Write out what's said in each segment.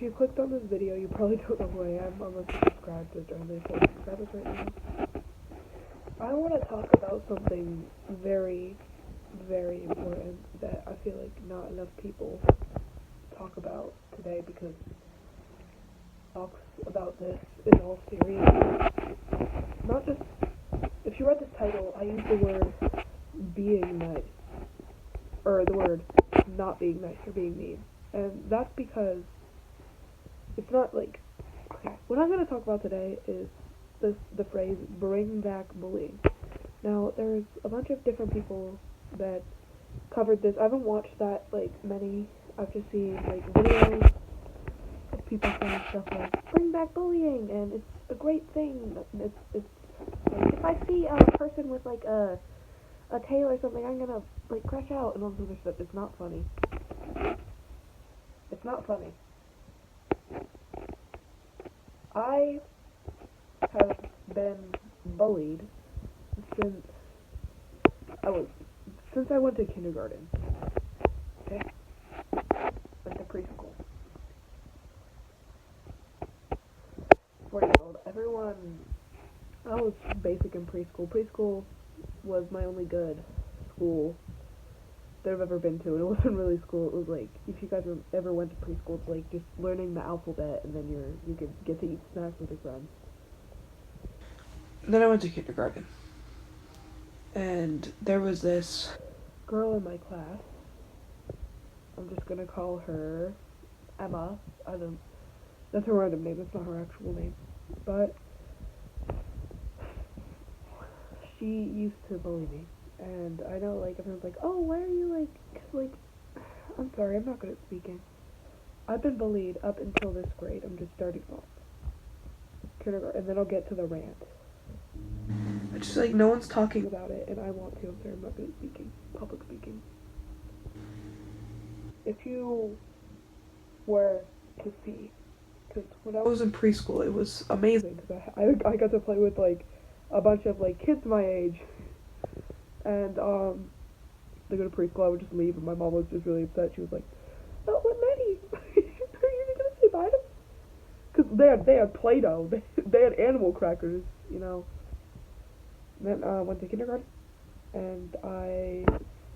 you clicked on this video, you probably don't know who I am unless you subscribed to only 4 subscribers right now. I want to talk about something very, very important that I feel like not enough people talk about today, because talks about this in all seriousness. Not just, if you read this title, I used the word being nice, or the word not being nice or being mean. And that's because it's not like, okay, what I'm going to talk about today is the phrase, bring back bullying. Now, there's a bunch of different people that covered this. I haven't watched that, like, many. I've just seen, like, videos of people saying stuff like, bring back bullying, and it's a great thing. It's like, if I see a person with, like, a tail or something, I'm gonna, like, crash out and all this other stuff. It's not funny. It's not funny. I have been bullied since I went to kindergarten. Okay? Went to preschool. 4 years old. I was basic in preschool. Preschool was my only good school that I've ever been to, and it wasn't really school. It was like, if you guys ever went to preschool, it's like just learning the alphabet, and then you could get to eat snacks with your friends. Then I went to kindergarten, and there was this girl in my class. I'm just gonna call her Emma. That's her random name. That's not her actual name. But she used to bully me. And I know, like, everyone's like, oh, why are you, I'm sorry, I'm not good at speaking. I've been bullied up until this grade. I'm just starting off. Kindergarten, and then I'll get to the rant. It's just, like, no one's talking about it, and I want to. I'm sorry, I'm not good at speaking. Public speaking. If you were to see, because when I was in preschool, it was amazing, because I got to play with, like, a bunch of, like, kids my age. And, they go to preschool, I would just leave, and my mom was just really upset. She was like, oh, what many? Are you gonna say bye to them? Because they had Play-Doh, they had animal crackers, you know. And then I went to kindergarten, and I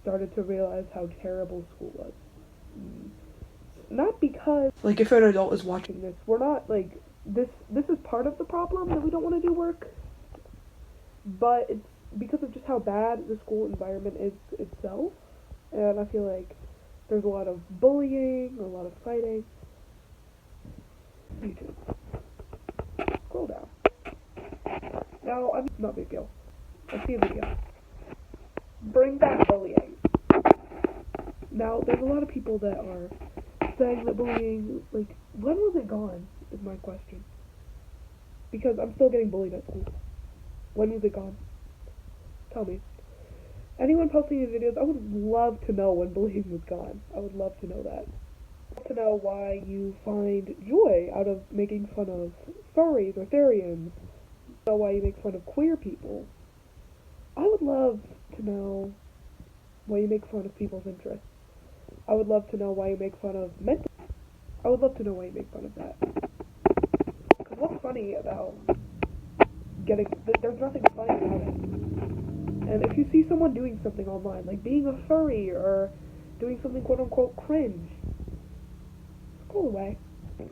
started to realize how terrible school was. Not because, like, if an adult is watching this, we're not, like, this is part of the problem that we don't want to do work, but it's because of just how bad the school environment is itself, and I feel like there's a lot of bullying, a lot of fighting. YouTube. Scroll down. Now, not a big deal. I see a video. Bring back bullying. Now, there's a lot of people that are saying that bullying, like, when was it gone, is my question. Because I'm still getting bullied at school. When was it gone? Tell me. Anyone posting these videos, I would love to know when bullying was gone. I would love to know that. I'd love to know why you find joy out of making fun of furries or therians. Know why you make fun of queer people. I would love to know why you make fun of people's interests. I would love to know why you make fun of mental. I would love to know why you make fun of that. Because what's funny about there's nothing funny about it. And if you see someone doing something online, like being a furry or doing something quote-unquote cringe, scroll away.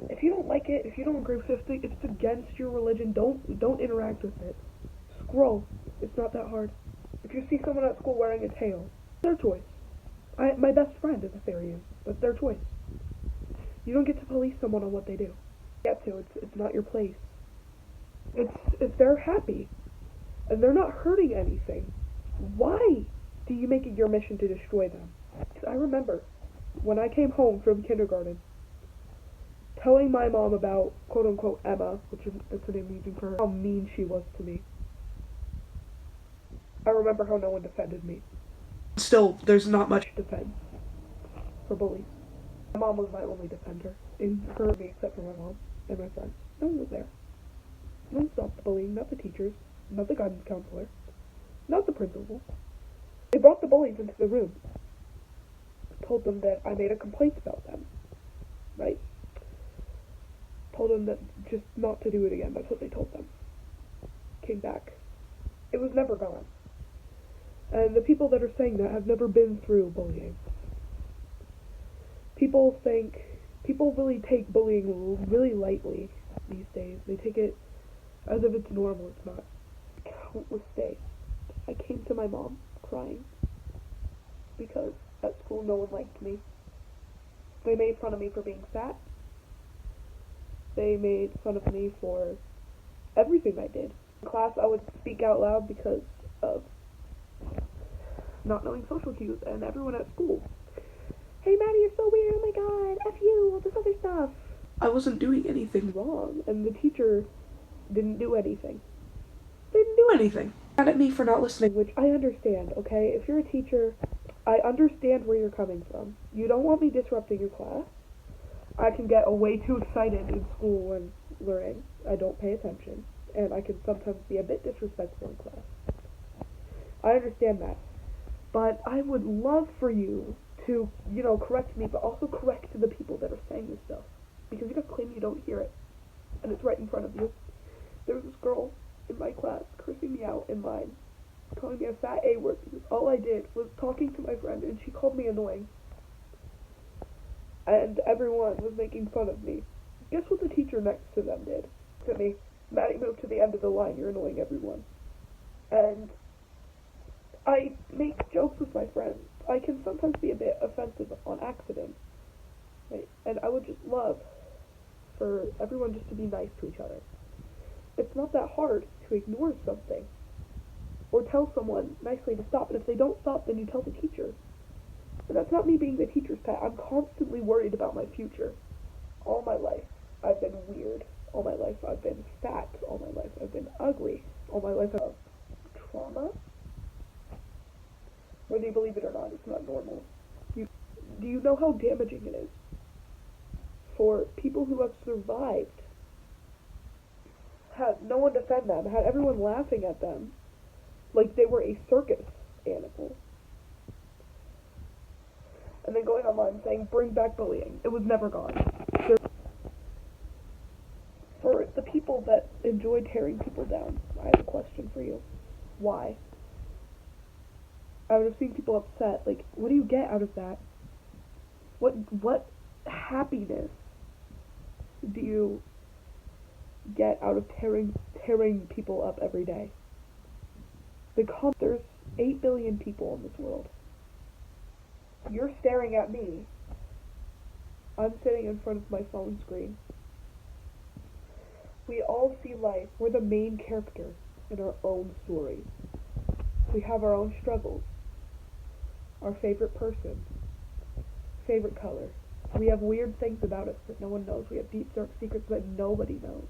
If you don't like it, if you don't agree with it, if it's against your religion, don't interact with it. Scroll. It's not that hard. If you see someone at school wearing a tail, their choice. My best friend is a therian. That's their choice. You don't get to police someone on what they do. It's not your place. If they're happy and they're not hurting anything, why do you make it your mission to destroy them? I remember when I came home from kindergarten, telling my mom about quote-unquote Emma, which is the name I'm using for her, how mean she was to me. I remember how no one defended me. Still, there's not much defense for bullies. My mom was my only defender in her and me, except for my mom and my friends. No one was there. No one stopped the bullying, not the teachers, not the guidance counselor, not the principal. They brought the bullies into the room. Told them that I made a complaint about them. Right? told them that just not to do it again. That's what they told them. Came back. It was never gone. And the people that are saying that have never been through bullying. People really take bullying really lightly these days. They take it as if it's normal. It's not. Countless days, I came to my mom crying because at school no one liked me. They made fun of me for being fat. They made fun of me for everything I did. In class, I would speak out loud because of not knowing social cues, and everyone at school, "Hey Maddie, you're so weird, oh my god, F you, all this other stuff." I wasn't doing anything wrong, and the teacher didn't do anything. They didn't do anything. Mad at me for not listening. Which I understand, okay? If you're a teacher, I understand where you're coming from. You don't want me disrupting your class. I can get way too excited in school when learning. I don't pay attention, and I can sometimes be a bit disrespectful in class. I understand that. But I would love for you to, correct me, but also correct the people that are saying this stuff. Because you guys claim you don't hear it, and it's right in front of you. There was this girl in my class cursing me out in mine, calling me a fat A-word, because all I did was talking to my friend, and she called me annoying. And everyone was making fun of me. Guess what the teacher next to them did? To me, "Maddie, move to the end of the line, you're annoying everyone." And I make jokes with my friends. I can sometimes be a bit offensive on accident. Right? And I would just love for everyone just to be nice to each other. It's not that hard to ignore something. Or tell someone nicely to stop. And if they don't stop, then you tell the teacher. And that's not me being the teacher's pet. I'm constantly worried about my future. All my life, I've been weird. All my life, I've been fat. All my life, I've been ugly. All my life, I've had trauma. Whether you believe it or not, it's not normal. Do you know how damaging it is for people who have survived, had no one defend them, had everyone laughing at them like they were a circus animal, and then going online saying, "Bring back bullying"? It was never gone. For the people that enjoy tearing people down, I have a question for you. Why? I would have seen people upset. Like, what do you get out of that? What happiness do you get out of tearing people up every day? There's 8 billion people in this world. You're staring at me. I'm sitting in front of my phone screen. We all see life. We're the main character in our own stories. We have our own struggles. Our favorite person. Favorite color. We have weird things about us that no one knows. We have deep, dark secrets that nobody knows.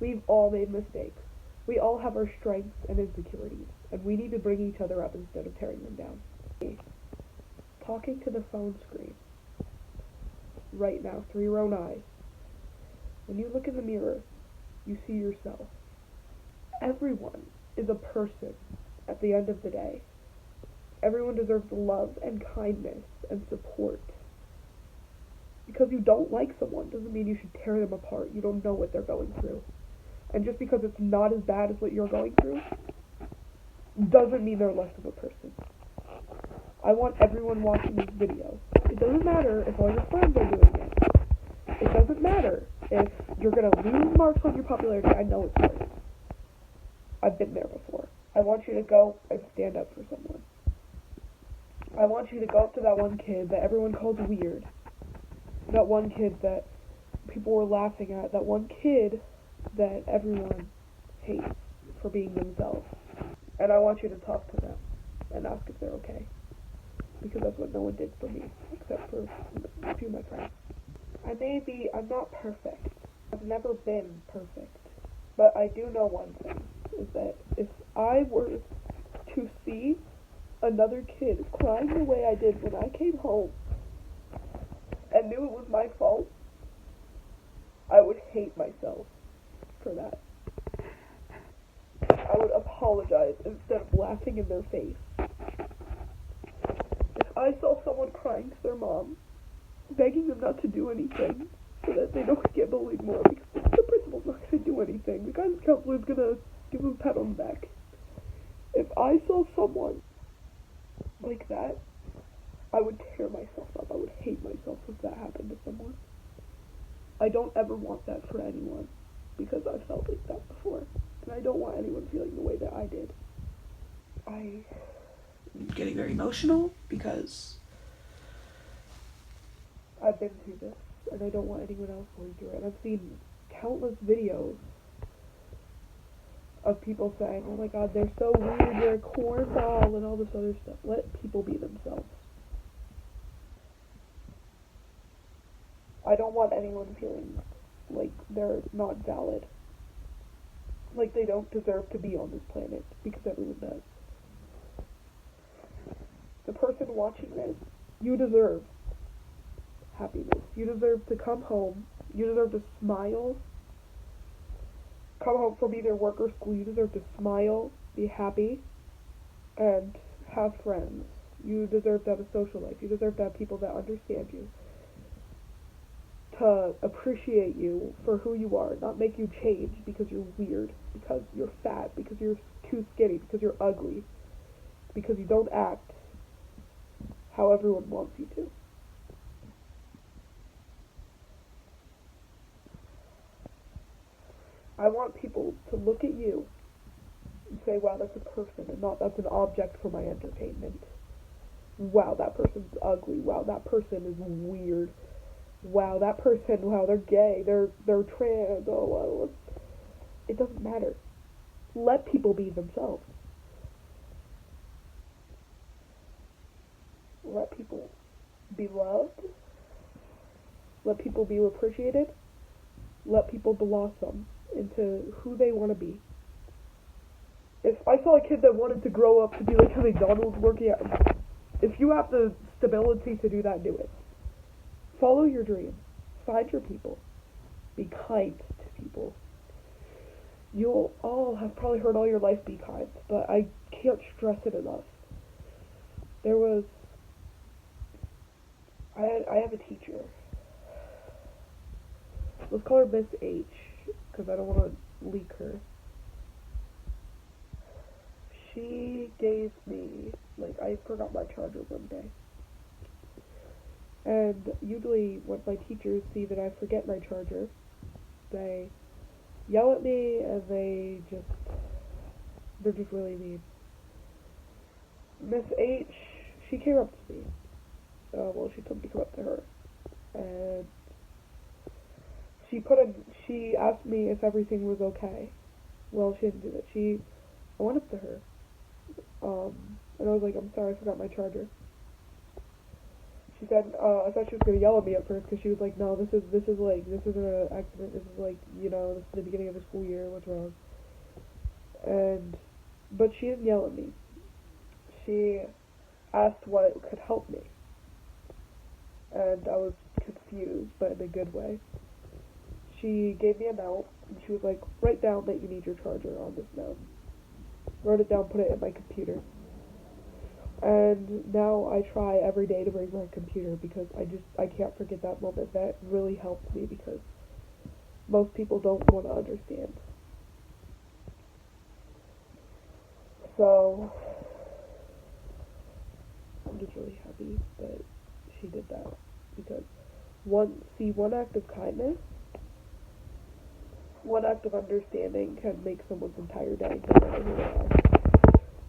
We've all made mistakes. We all have our strengths and insecurities, and we need to bring each other up instead of tearing them down. Talking to the phone screen right now through your own eyes. When you look in the mirror, you see yourself. Everyone is a person at the end of the day. Everyone deserves love and kindness and support. Because you don't like someone doesn't mean you should tear them apart. You don't know what they're going through. And just because it's not as bad as what you're going through doesn't mean they're less of a person. I want everyone watching this video. It doesn't matter if all your friends are doing it. It doesn't matter if you're going to lose marks on your popularity. I know it's hard. I've been there before. I want you to go and stand up for someone. I want you to go up to that one kid that everyone calls weird. That one kid that people were laughing at. That one kid that everyone hates for being themselves. And I want you to talk to them and ask if they're okay. Because that's what no one did for me, except for a few of my friends. I'm not perfect. I've never been perfect. But I do know one thing, is that if I were to see another kid crying the way I did when I came home and knew it was my fault, I would hate myself for that. I would apologize instead of laughing in their face. If I saw someone crying to their mom, begging them not to do anything, so that they don't get bullied more, because the principal's not going to do anything. The guidance counselor is going to give them a pat on the back. If I saw someone like that, I would tear myself up. I would hate myself if that happened to someone. I don't ever want that for anyone, because I've felt like that before, and I don't want anyone feeling the way that I did. I'm getting very emotional because I've been through this, and I don't want anyone else going through it. And I've seen countless videos of people saying, oh my god, they're so weird, they're a cornball, and all this other stuff. Let people be themselves. I don't want anyone feeling like they're not valid. Like they don't deserve to be on this planet, because everyone does. The person watching this, you deserve happiness. You deserve to come home. You deserve to smile. Come home from either work or school. You deserve to smile, be happy, and have friends. You deserve to have a social life. You deserve to have people that understand you, to appreciate you for who you are, not make you change because you're weird, because you're fat, because you're too skinny, because you're ugly, because you don't act how everyone wants you to. I want people to look at you and say, wow, that's a person, and not that's an object for my entertainment. Wow, that person's ugly. Wow, that person is weird. Wow, that person, wow, they're gay, they're trans, oh, well, it doesn't matter. Let people be themselves. Let people be loved. Let people be appreciated. Let people blossom into who they want to be. If I saw a kid that wanted to grow up to be like a McDonald's worker, if you have the stability to do that, do it. Follow your dreams. Find your people. Be kind to people. You'll all have probably heard all your life, be kind, but I can't stress it enough. I have a teacher. Let's call her Miss H, because I don't want to leak her. She gave me, I forgot my charger one day. And usually when my teachers see that I forget my charger, they yell at me, and they're just really mean. Miss H, she came up to me. She told me to come up to her. And she asked me if everything was okay. Well, she didn't do that. I went up to her. And I was like, I'm sorry, I forgot my charger. She said, I thought she was going to yell at me at first, because she was like, no, this isn't an accident, this is this is the beginning of the school year, what's wrong? But she didn't yell at me. She asked what could help me. And I was confused, but in a good way. She gave me a note, and she was like, write down that you need your charger on this note. Wrote it down, put it in my computer. And now I try every day to bring my computer, because I can't forget that moment. That really helped me, because most people don't want to understand. So I'm just really happy that she did that, because one act of kindness, one act of understanding can make someone's entire day better.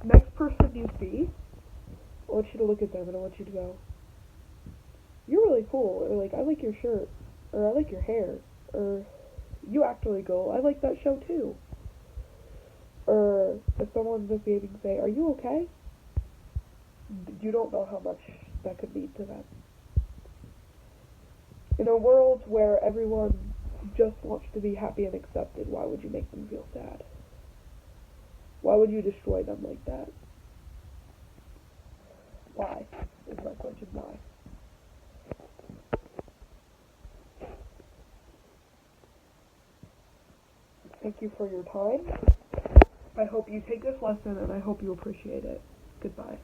Next person you see, I want you to look at them and I want you to go, you're really cool, or I like your shirt, or I like your hair, or you act really cool, I like that show too. Or if someone's misbehaving, say, are you okay? You don't know how much that could mean to them. In a world where everyone just wants to be happy and accepted, why would you make them feel sad? Why would you destroy them like that? Why? Is my question. Why? Thank you for your time. I hope you take this lesson, and I hope you appreciate it. Goodbye.